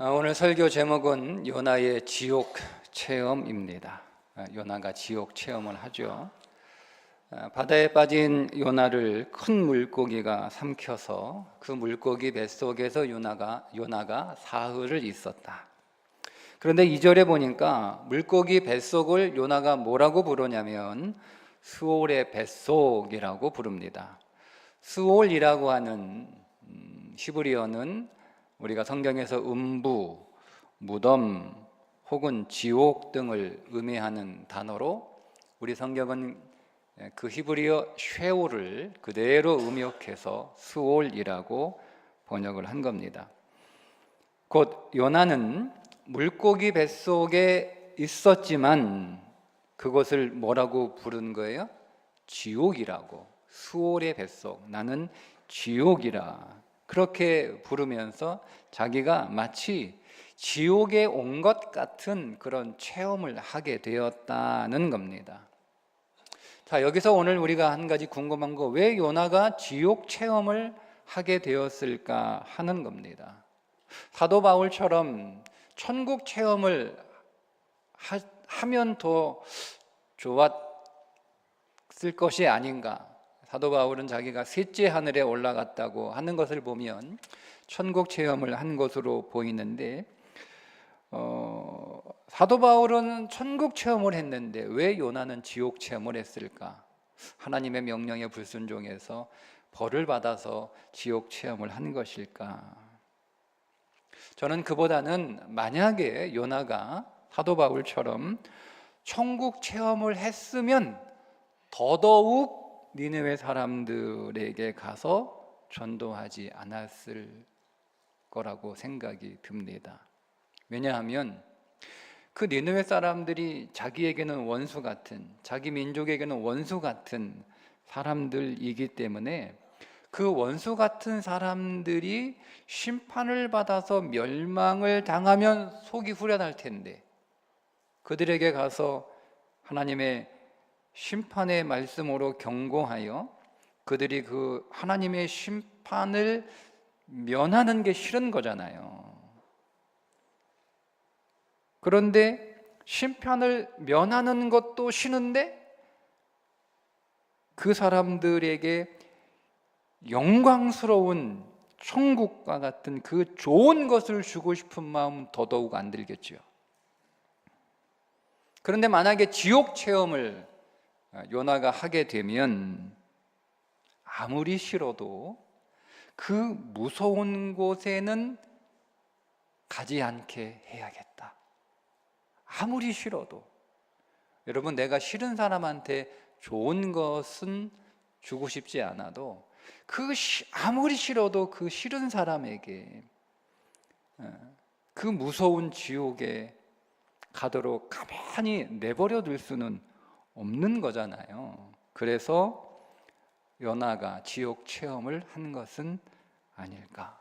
오늘 설교 제목은 요나의 지옥 체험입니다. 요나가 지옥 체험을 하죠. 바다에 빠진 요나를 큰 물고기가 삼켜서 그 물고기 뱃속에서 요나가 사흘을 있었다. 그런데 2절에 보니까 물고기 뱃속을 요나가 뭐라고 부르냐면 스올의 뱃속이라고 부릅니다. 스올이라고 하는 히브리어는 우리가 성경에서 음부, 무덤 혹은 지옥 등을 의미하는 단어로 우리 성경은 그 히브리어 쉐올을 그대로 음역해서 스올이라고 번역을 한 겁니다. 곧 요나는 물고기 뱃속에 있었지만 그것을 뭐라고 부른 거예요? 지옥이라고. 스올의 뱃속, 나는 지옥이라. 그렇게 부르면서 자기가 마치 지옥에 온 것 같은 그런 체험을 하게 되었다는 겁니다. 자, 여기서 오늘 우리가 한 가지 궁금한 거, 왜 요나가 지옥 체험을 하게 되었을까 하는 겁니다. 사도 바울처럼 천국 체험을 하면 더 좋았을 것이 아닌가. 사도 바울은 자기가 셋째 하늘에 올라갔다고 하는 것을 보면 천국 체험을 한 것으로 보이는데 사도 바울은 천국 체험을 했는데 왜 요나는 지옥 체험을 했을까? 하나님의 명령에 불순종해서 벌을 받아서 지옥 체험을 한 것일까? 저는 그보다는 만약에 요나가 사도 바울처럼 천국 체험을 했으면 더더욱 니느웨 사람들에게 가서 전도하지 않았을 거라고 생각이 듭니다. 왜냐하면 그 니느웨 사람들이 자기에게는 원수 같은, 자기 민족에게는 원수 같은 사람들이기 때문에 그 원수 같은 사람들이 심판을 받아서 멸망을 당하면 속이 후련할 텐데 그들에게 가서 하나님의 심판의 말씀으로 경고하여 그들이 그 하나님의 심판을 면하는 게 싫은 거잖아요. 그런데 심판을 면하는 것도 싫은데 그 사람들에게 영광스러운 천국과 같은 그 좋은 것을 주고 싶은 마음 더더욱 안 들겠죠. 그런데 만약에 지옥 체험을 요나가 하게 되면 아무리 싫어도 그 무서운 곳에는 가지 않게 해야겠다. 아무리 싫어도. 여러분, 내가 싫은 사람한테 좋은 것은 주고 싶지 않아도 아무리 싫어도 그 싫은 사람에게 그 무서운 지옥에 가도록 가만히 내버려 둘 수는 없는 거잖아요. 그래서 요나가 지옥 체험을 한 것은 아닐까.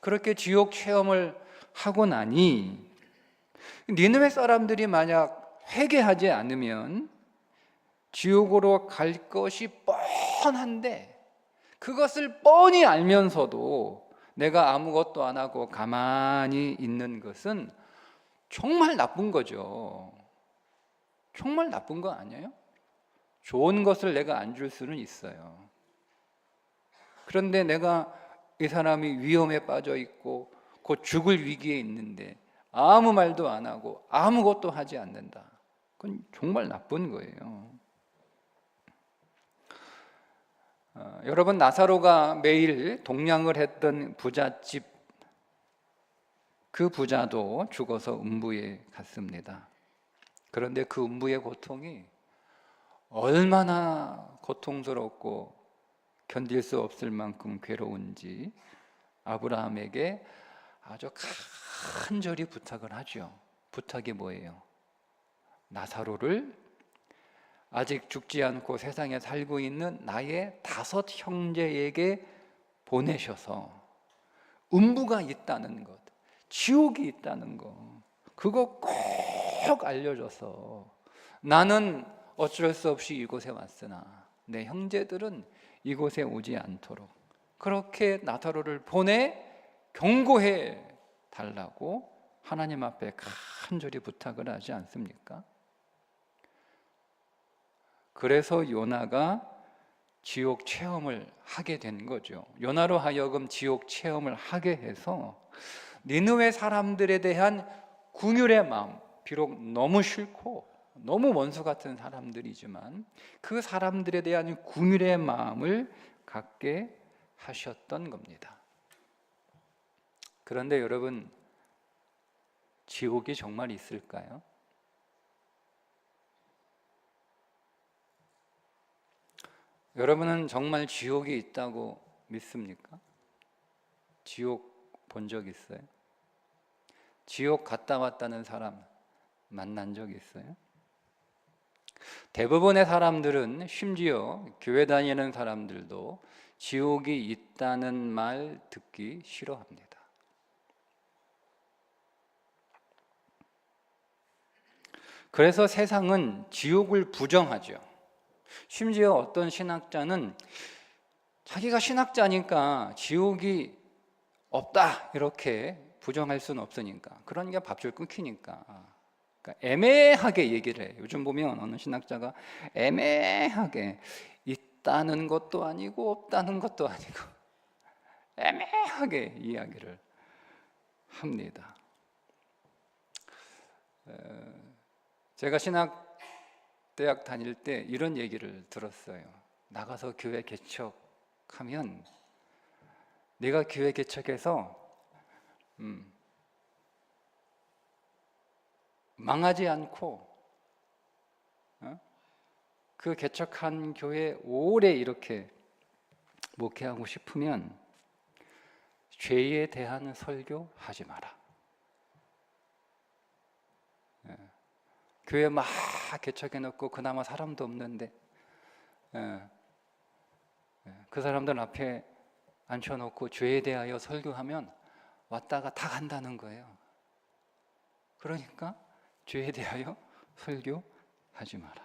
그렇게 지옥 체험을 하고 나니 니느웨 사람들이 만약 회개하지 않으면 지옥으로 갈 것이 뻔한데 그것을 뻔히 알면서도 내가 아무것도 안 하고 가만히 있는 것은 정말 나쁜 거죠. 정말 나쁜 거 아니에요? 좋은 것을 내가 안 줄 수는 있어요. 그런데 내가 이 사람이 위험에 빠져 있고 곧 죽을 위기에 있는데 아무 말도 안 하고 아무것도 하지 않는다. 그건 정말 나쁜 거예요. 여러분, 나사로가 매일 동냥을 했던 부잣집, 그 부자도 죽어서 음부에 갔습니다. 그런데 그 음부의 고통이 얼마나 고통스럽고 견딜 수 없을 만큼 괴로운지 아브라함에게 아주 간절히 부탁을 하죠. 부탁이 뭐예요? 나사로를 아직 죽지 않고 세상에 살고 있는 나의 5 형제에게 보내셔서 음부가 있다는 것, 지옥이 있다는 것, 그거 꼭 알려줘서 나는 어쩔 수 없이 이곳에 왔으나 내 형제들은 이곳에 오지 않도록 그렇게 나사로를 보내 경고해 달라고 하나님 앞에 간절히 부탁을 하지 않습니까? 그래서 요나가 지옥 체험을 하게 된 거죠. 요나로 하여금 지옥 체험을 하게 해서 니느웨 사람들에 대한 긍휼의 마음, 비록 너무 싫고 너무 원수 같은 사람들이지만 그 사람들에 대한 긍휼의 마음을 갖게 하셨던 겁니다. 그런데 여러분, 지옥이 정말 있을까요? 여러분은 정말 지옥이 있다고 믿습니까? 지옥 본 적 있어요? 지옥 갔다 왔다는 사람 만난 적 있어요? 대부분의 사람들은, 심지어 교회 다니는 사람들도 지옥이 있다는 말 듣기 싫어합니다. 그래서 세상은 지옥을 부정하죠. 심지어 어떤 신학자는 자기가 신학자니까 지옥이 없다 이렇게 부정할 수는 없으니까, 그러니까 밥줄 끊기니까, 그러니까 애매하게 얘기를 해요. 요즘 보면 어느 신학자가 애매하게 있다는 것도 아니고 없다는 것도 아니고 애매하게 이야기를 합니다. 제가 신학대학 다닐 때 이런 얘기를 들었어요. 나가서 교회 개척하면 네가 교회 개척해서 망하지 않고 그 개척한 교회 오래 이렇게 목회하고 싶으면 죄에 대한 설교 하지 마라. 교회 막 개척해놓고 그나마 사람도 없는데 그 사람들 앞에 앉혀놓고 죄에 대하여 설교하면 왔다가 다 간다는 거예요. 그러니까 죄에 대하여 설교하지 마라.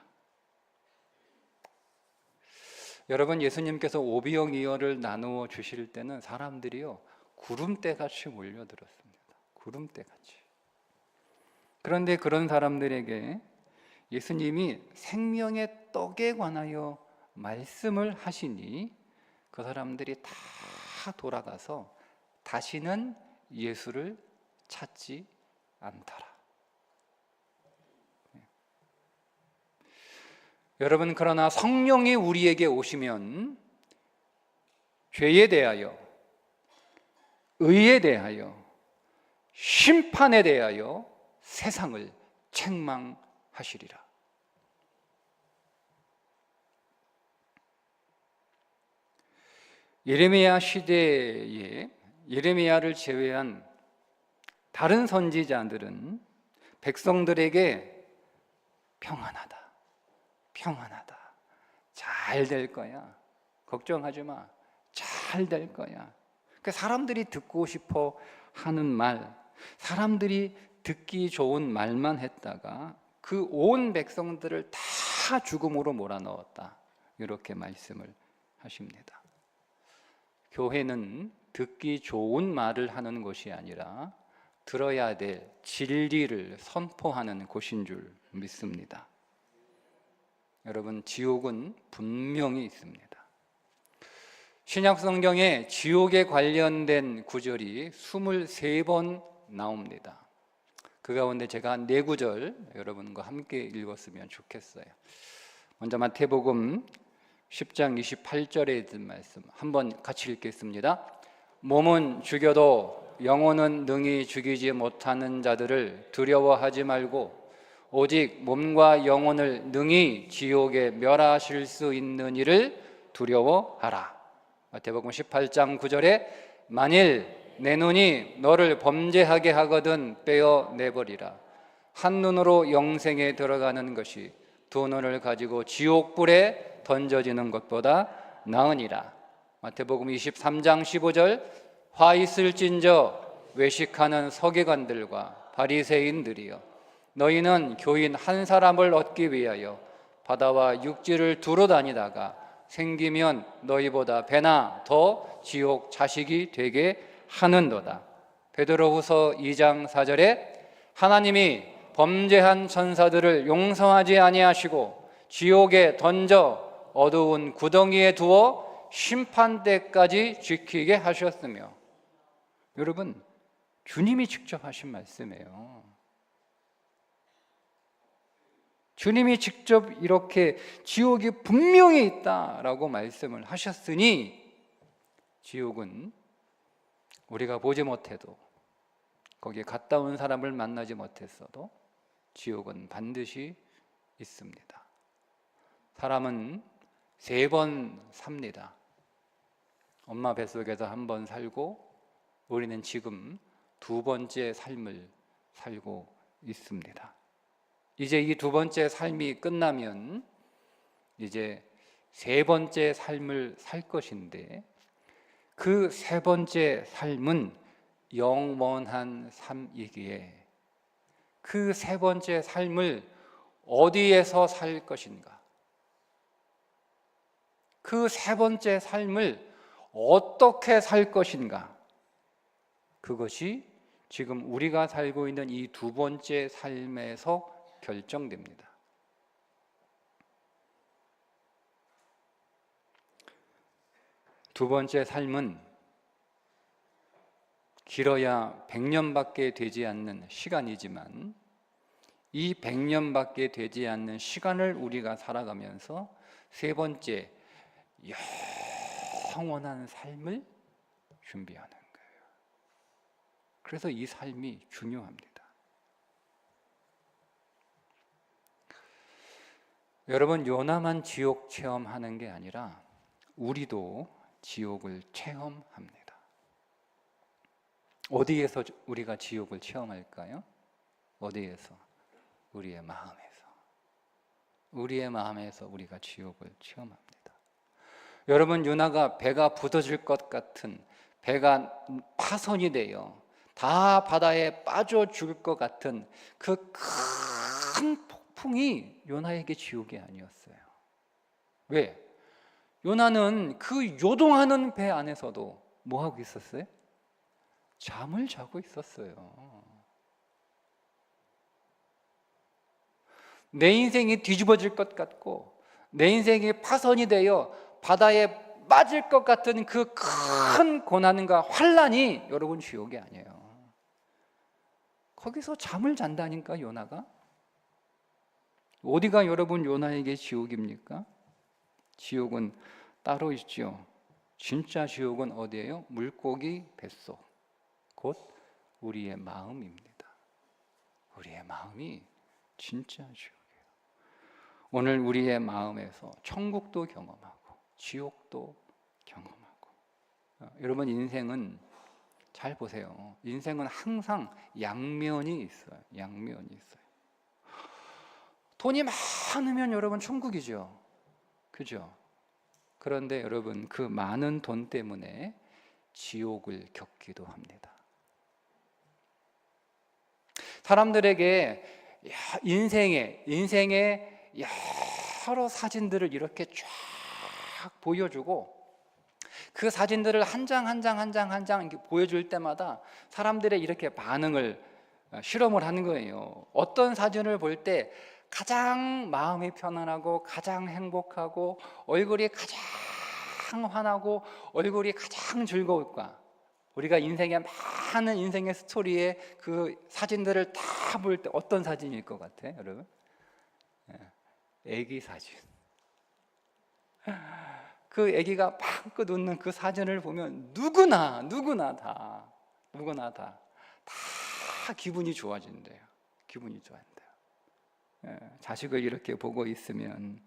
여러분, 예수님께서 오병이어를 나누어 주실 때는 사람들이요 구름대같이 몰려들었습니다. 구름대같이. 그런데 그런 사람들에게 예수님이 생명의 떡에 관하여 말씀을 하시니 그 사람들이 다 돌아가서 다시는 예수를 찾지 않더라. 여러분, 그러나 성령이 우리에게 오시면 죄에 대하여, 의에 대하여, 심판에 대하여 세상을 책망하시리라. 예레미야 시대에 예레미야를 제외한 다른 선지자들은 백성들에게 평안하다, 평안하다, 잘 될 거야, 걱정하지 마, 잘 될 거야. 그러니까 사람들이 듣고 싶어 하는 말, 사람들이 듣기 좋은 말만 했다가 그 온 백성들을 다 죽음으로 몰아넣었다, 이렇게 말씀을 하십니다. 교회는 듣기 좋은 말을 하는 곳이 아니라 들어야 될 진리를 선포하는 곳인 줄 믿습니다. 여러분, 지옥은 분명히 있습니다. 신약 성경에 지옥에 관련된 구절이 23번 나옵니다. 그 가운데 제가 4구절 여러분과 함께 읽었으면 좋겠어요. 먼저 마태복음 10장 28절에 있는 말씀 한번 같이 읽겠습니다. 몸은 죽여도 영혼은 능히 죽이지 못하는 자들을 두려워하지 말고 오직 몸과 영혼을 능히 지옥에 멸하실 수 있는 이를 두려워하라. 마태복음 18장 9절에 만일 내 눈이 너를 범죄하게 하거든 빼어내버리라. 한 눈으로 영생에 들어가는 것이 두 눈을 가지고 지옥불에 던져지는 것보다 나으니라. 마태복음 23장 15절 화 있을진저 외식하는 서기관들과 바리새인들이여 너희는 교인 한 사람을 얻기 위하여 바다와 육지를 두루 다니다가 생기면 너희보다 배나 더 지옥 자식이 되게 하는도다. 베드로후서 2장 4절에 하나님이 범죄한 천사들을 용서하지 아니하시고 지옥에 던져 어두운 구덩이에 두어 심판 때까지 지키게 하셨으며. 여러분, 주님이 직접 하신 말씀이에요. 주님이 직접 이렇게 지옥이 분명히 있다라고 말씀을 하셨으니, 지옥은 우리가 보지 못해도, 거기에 갔다 온 사람을 만나지 못했어도 지옥은 반드시 있습니다. 사람은 3번 삽니다. 엄마 뱃속에서 한 번 살고, 우리는 지금 2번째 삶을 살고 있습니다. 이제 이 2번째 삶이 끝나면 이제 3번째 삶을 살 것인데, 그 3번째 삶은 영원한 삶이기에 그 3번째 삶을 어디에서 살 것인가? 그 3번째 삶을 어떻게 살 것인가? 그것이 지금 우리가 살고 있는 이 2번째 삶에서 결정됩니다. 두 번째 삶은 길어야 100년밖에 되지 않는 시간이지만, 이 100년밖에 되지 않는 시간을 우리가 살아가면서 3번째 영원한 삶을 준비하는 거예요. 그래서 이 삶이 중요합니다. 여러분, 요나만 지옥 체험하는 게 아니라 우리도 지옥을 체험합니다. 어디에서 우리가 지옥을 체험할까요? 어디에서? 우리의 마음에서. 우리의 마음에서 우리가 지옥을 체험합니다. 여러분, 요나가 배가 부서질 것 같은, 배가 파손이 되어 다 바다에 빠져 죽을 것 같은 그 큰 폭풍이 요나에게 지옥이 아니었어요. 왜? 요나는 그 요동하는 배 안에서도 뭐 하고 있었어요? 잠을 자고 있었어요. 내 인생이 뒤집어질 것 같고, 내 인생이 파손이 되어 바다에 빠질 것 같은 그 큰 고난과 환난이 여러분 지옥이 아니에요. 거기서 잠을 잔다니까, 요나가. 어디가 여러분 요나에게 지옥입니까? 지옥은 따로 있죠. 진짜 지옥은 어디예요? 물고기 뱃속, 곧 우리의 마음입니다. 우리의 마음이 진짜 지옥이에요. 오늘 우리의 마음에서 천국도 경험하고 지옥도 경험하고. 여러분, 인생은 잘 보세요. 인생은 항상 양면이 있어요. 양면이 있어요. 돈이 많으면 여러분 천국이죠. 그죠? 그런데 여러분, 그 많은 돈 때문에 지옥을 겪기도 합니다. 사람들에게 인생의 여러 사진들을 이렇게 쫙 보여주고, 그 사진들을 한 장 한 장 보여줄 때마다 사람들의 이렇게 반응을 실험을 하는 거예요. 어떤 사진을 볼 때 가장 마음이 편안하고 가장 행복하고 얼굴이 가장 환하고 얼굴이 가장 즐거울까? 우리가 인생에 많은 인생의 스토리에 그 사진들을 다 볼 때 어떤 사진일 것 같아, 여러분? 애기 사진. 그 애기가 방긋 웃는 그 사진을 보면 누구나 다 기분이 좋아진대요. 기분이 좋아진대요. 자식을 이렇게 보고 있으면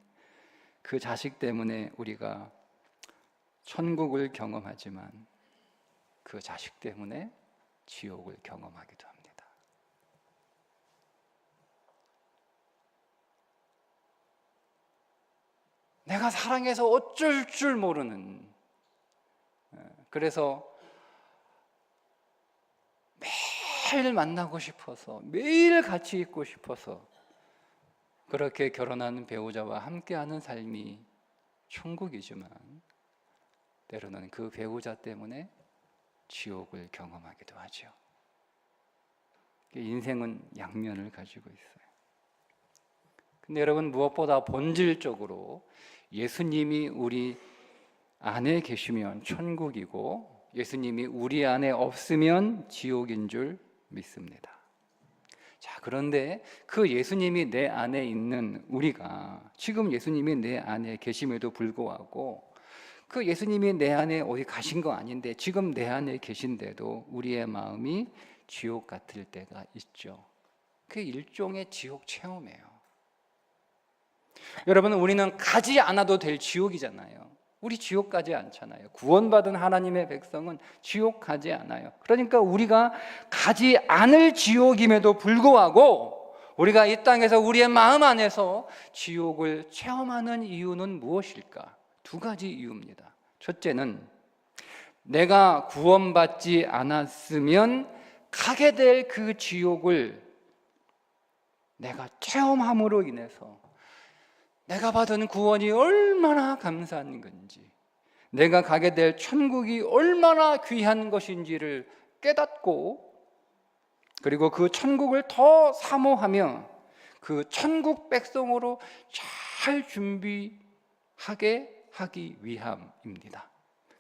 그 자식 때문에 우리가 천국을 경험하지만 그 자식 때문에 지옥을 경험하기도 합니다. 내가 사랑해서 어쩔 줄 모르는, 그래서 매일 만나고 싶어서, 매일 같이 있고 싶어서 그렇게 결혼한 배우자와 함께하는 삶이 천국이지만, 때로는 그 배우자 때문에 지옥을 경험하기도 하죠. 인생은 양면을 가지고 있어요. 근데 여러분, 무엇보다 본질적으로 예수님이 우리 안에 계시면 천국이고 예수님이 우리 안에 없으면 지옥인 줄 믿습니다. 자, 그런데 그 예수님이 내 안에 있는 우리가, 지금 예수님이 내 안에 계심에도 불구하고 그 예수님이 내 안에 어디 가신 거 아닌데 지금 내 안에 계신데도 우리의 마음이 지옥 같을 때가 있죠. 그게 일종의 지옥 체험이에요. 여러분, 우리는 가지 않아도 될 지옥이잖아요. 우리 지옥 가지 않잖아요. 구원받은 하나님의 백성은 지옥 가지 않아요. 그러니까 우리가 가지 않을 지옥임에도 불구하고 우리가 이 땅에서 우리의 마음 안에서 지옥을 체험하는 이유는 무엇일까? 두 가지 이유입니다. 첫째는 내가 구원받지 않았으면 가게 될 그 지옥을 내가 체험함으로 인해서 내가 받은 구원이 얼마나 감사한 건지, 내가 가게 될 천국이 얼마나 귀한 것인지를 깨닫고, 그리고 그 천국을 더 사모하며 그 천국 백성으로 잘 준비하게 하기 위함입니다.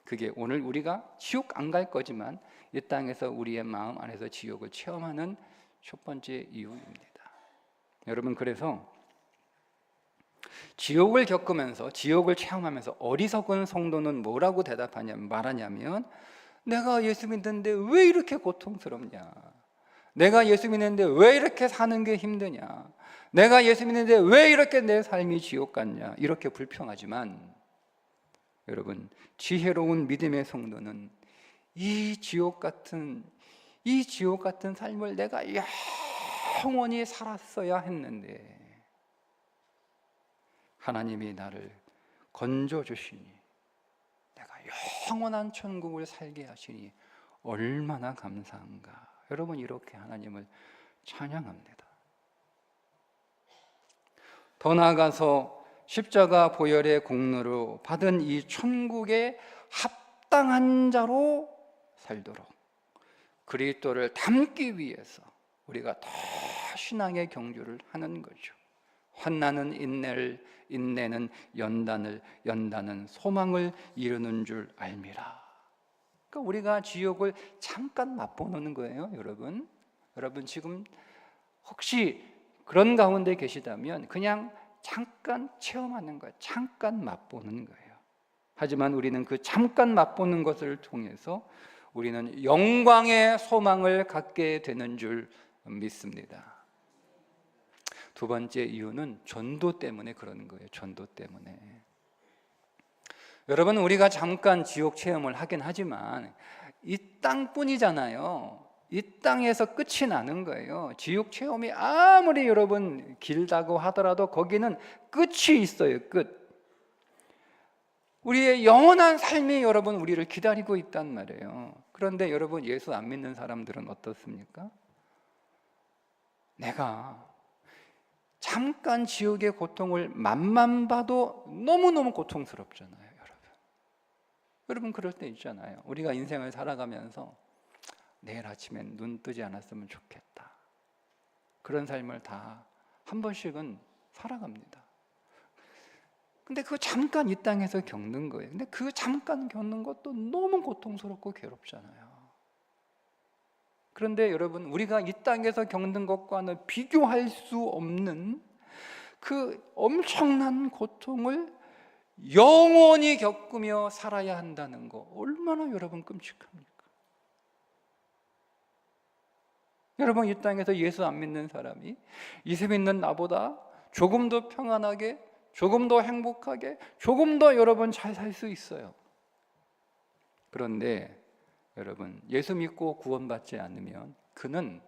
그게 오늘 우리가 지옥 안 갈 거지만 이 땅에서 우리의 마음 안에서 지옥을 체험하는 첫 번째 이유입니다. 여러분, 그래서 지옥을 겪으면서, 지옥을 체험하면서 어리석은 성도는 뭐라고 말하냐면, 내가 예수 믿는데 왜 이렇게 고통스럽냐? 내가 예수 믿는데 왜 이렇게 사는 게 힘드냐? 내가 예수 믿는데 왜 이렇게 내 삶이 지옥 같냐? 이렇게 불평하지만, 여러분, 지혜로운 믿음의 성도는 이 지옥 같은 삶을 내가 영원히 살았어야 했는데 하나님이 나를 건져주시니, 내가 영원한 천국을 살게 하시니 얼마나 감사한가. 여러분, 이렇게 하나님을 찬양합니다. 더 나아가서 십자가 보혈의 공로로 받은 이 천국에 합당한 자로 살도록 그리스도를 닮기 위해서 우리가 더 신앙의 경주를 하는 거죠. 환난은 인내를, 인내는 연단을, 연단은 소망을 이루는 줄 알미라. 그러니까 우리가 지옥을 잠깐 맛보는 거예요, 여러분. 여러분, 지금 혹시 그런 가운데 계시다면 그냥 잠깐 체험하는 거예요. 잠깐 맛보는 거예요. 하지만 우리는 그 잠깐 맛보는 것을 통해서 우리는 영광의 소망을 갖게 되는 줄 믿습니다. 두 번째 이유는 전도 때문에 그러는 거예요. 전도 때문에. 여러분, 우리가 잠깐 지옥 체험을 하긴 하지만 이 땅뿐이잖아요. 이 땅에서 끝이 나는 거예요. 지옥 체험이 아무리 여러분 길다고 하더라도 거기는 끝이 있어요. 끝. 우리의 영원한 삶이 여러분 우리를 기다리고 있단 말이에요. 그런데 여러분, 예수 안 믿는 사람들은 어떻습니까? 내가 잠깐 지옥의 고통을 맛만 봐도 너무너무 고통스럽잖아요, 여러분. 여러분, 그럴 때 있잖아요. 우리가 인생을 살아가면서 내일 아침엔 눈 뜨지 않았으면 좋겠다. 그런 삶을 다 한 번씩은 살아갑니다. 근데 그 잠깐 이 땅에서 겪는 거예요. 근데 그 잠깐 겪는 것도 너무 고통스럽고 괴롭잖아요. 그런데 여러분, 우리가 이 땅에서 겪는 것과는 비교할 수 없는 그 엄청난 고통을 영원히 겪으며 살아야 한다는 거, 얼마나 여러분 끔찍합니까? 여러분, 이 땅에서 예수 안 믿는 사람이 예수 믿는 나보다 조금 더 평안하게, 조금 더 행복하게, 조금 더 여러분 잘 살 수 있어요. 그런데 여러분, 예수 믿고 구원받지 않으면 그는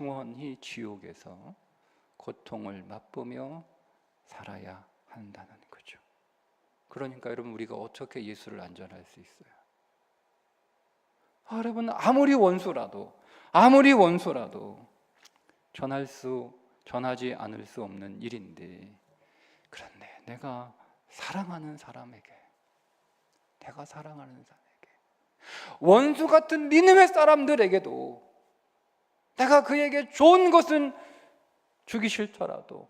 영원히 지옥에서 고통을 맛보며 살아야 한다는 거죠. 그러니까 여러분, 우리가 어떻게 예수를 안전할 수 있어요? 여러분, 아무리 원수라도 전하지 않을 수 없는 일인데, 그런데 내가 사랑하는 사람에게, 원수 같은 니느웨 사람들에게도 내가 그에게 좋은 것은 주기 싫더라도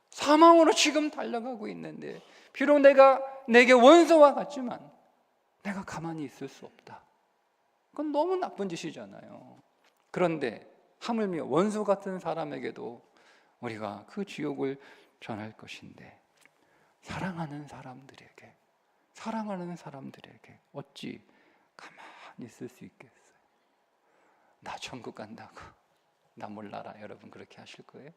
사망으로 지금 달려가고 있는데, 비록 내게 원수와 같지만 내가 가만히 있을 수 없다. 그건 너무 나쁜 짓이잖아요. 그런데 하물며 원수 같은 사람에게도 우리가 그 지옥을 전할 것인데, 사랑하는 사람들에게 어찌 가만히 있을 수 있겠어요? 나 천국 간다고, 나 몰라라. 여러분 그렇게 하실 거예요?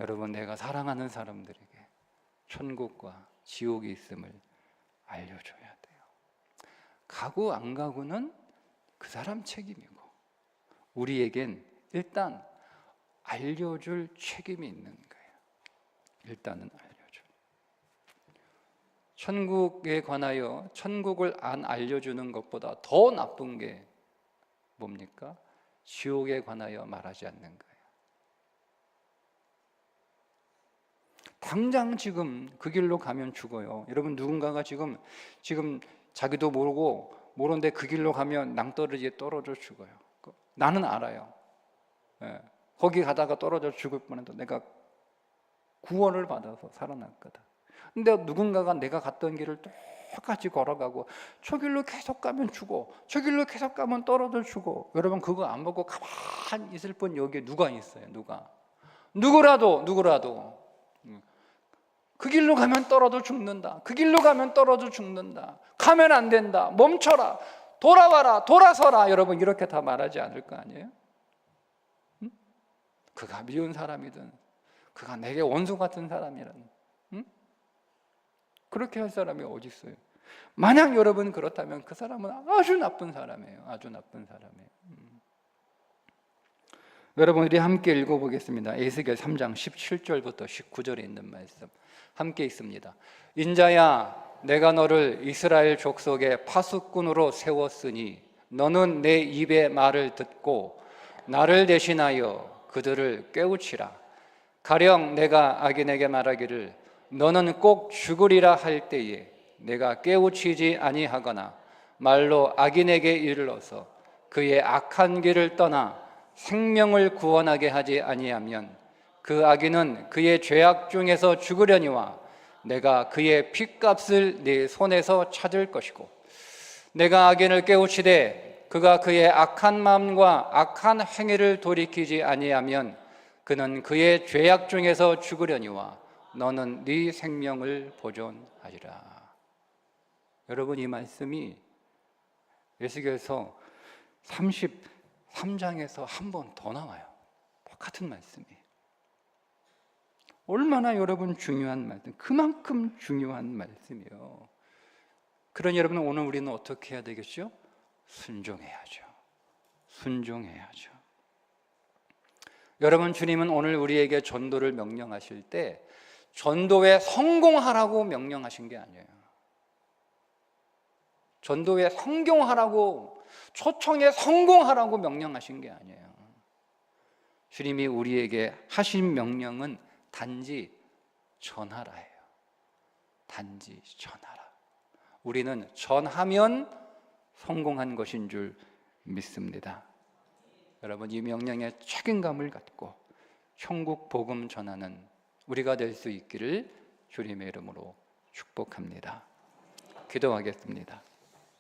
여러분, 내가 사랑하는 사람들에게 천국과 지옥이 있음을 알려줘야 돼요. 가고 안 가고는 그 사람 책임이고, 우리에겐 일단 알려줄 책임이 있는 거예요. 일단은 알려줘. 천국에 관하여 천국을 안 알려주는 것보다 더 나쁜 게 뭡니까? 지옥에 관하여 말하지 않는 거예요. 당장 지금 그 길로 가면 죽어요. 여러분, 누군가가 지금 자기도 모르는데 그 길로 가면 낭떠러지에 떨어져 죽어요. 나는 알아요. 거기 가다가 떨어져 죽을 뻔해도 내가 구원을 받아서 살아났거든. 근데 누군가가 내가 갔던 길을 똑같이 걸어가고 저 길로 계속 가면 죽어, 저 길로 계속 가면 떨어져 죽어. 여러분, 그거 안 보고 가만히 있을 분 여기에 누가 있어요? 누구라도 그 길로 가면 떨어져 죽는다, 그 길로 가면 떨어져 죽는다, 가면 안 된다, 멈춰라, 돌아와라, 돌아서라. 여러분, 이렇게 다 말하지 않을 거 아니에요? 그가 미운 사람이든 그가 내게 원수 같은 사람이든 그렇게 할 사람이 어디 있어요? 만약 여러분 그렇다면 그 사람은 아주 나쁜 사람이에요. 아주 나쁜 사람이에요. 여러분, 우리 함께 읽어보겠습니다. 에스겔 3장 17절부터 19절에 있는 말씀 함께 읽습니다. 인자야, 내가 너를 이스라엘 족속의 파수꾼으로 세웠으니 너는 내 입의 말을 듣고 나를 대신하여 그들을 깨우치라. 가령 내가 악인에게 말하기를 너는 꼭 죽으리라 할 때에 내가 깨우치지 아니하거나 말로 악인에게 이르러서 그의 악한 길을 떠나 생명을 구원하게 하지 아니하면 그 악인은 그의 죄악 중에서 죽으려니와 내가 그의 핏값을 네 손에서 찾을 것이고, 내가 악인을 깨우치되 그가 그의 악한 마음과 악한 행위를 돌이키지 아니하면 그는 그의 죄악 중에서 죽으려니와 너는 네 생명을 보존하리라. 여러분, 이 말씀이 에스겔서 33장에서 한 번 더 나와요. 똑같은 말씀이. 얼마나 여러분 중요한 말씀, 그만큼 중요한 말씀이에요. 그러니 여러분, 오늘 우리는 어떻게 해야 되겠죠? 순종해야죠. 여러분, 주님은 오늘 우리에게 전도를 명령하실 때 전도에 성공하라고 명령하신 게 아니에요. 전도에 성공하라고, 초청에 성공하라고 명령하신 게 아니에요. 주님이 우리에게 하신 명령은 단지 전하라예요. 단지 전하라. 우리는 전하면 성공한 것인 줄 믿습니다. 여러분, 이 명령에 책임감을 갖고 천국 복음 전하는 우리가 될 수 있기를 주님의 이름으로 축복합니다. 기도하겠습니다.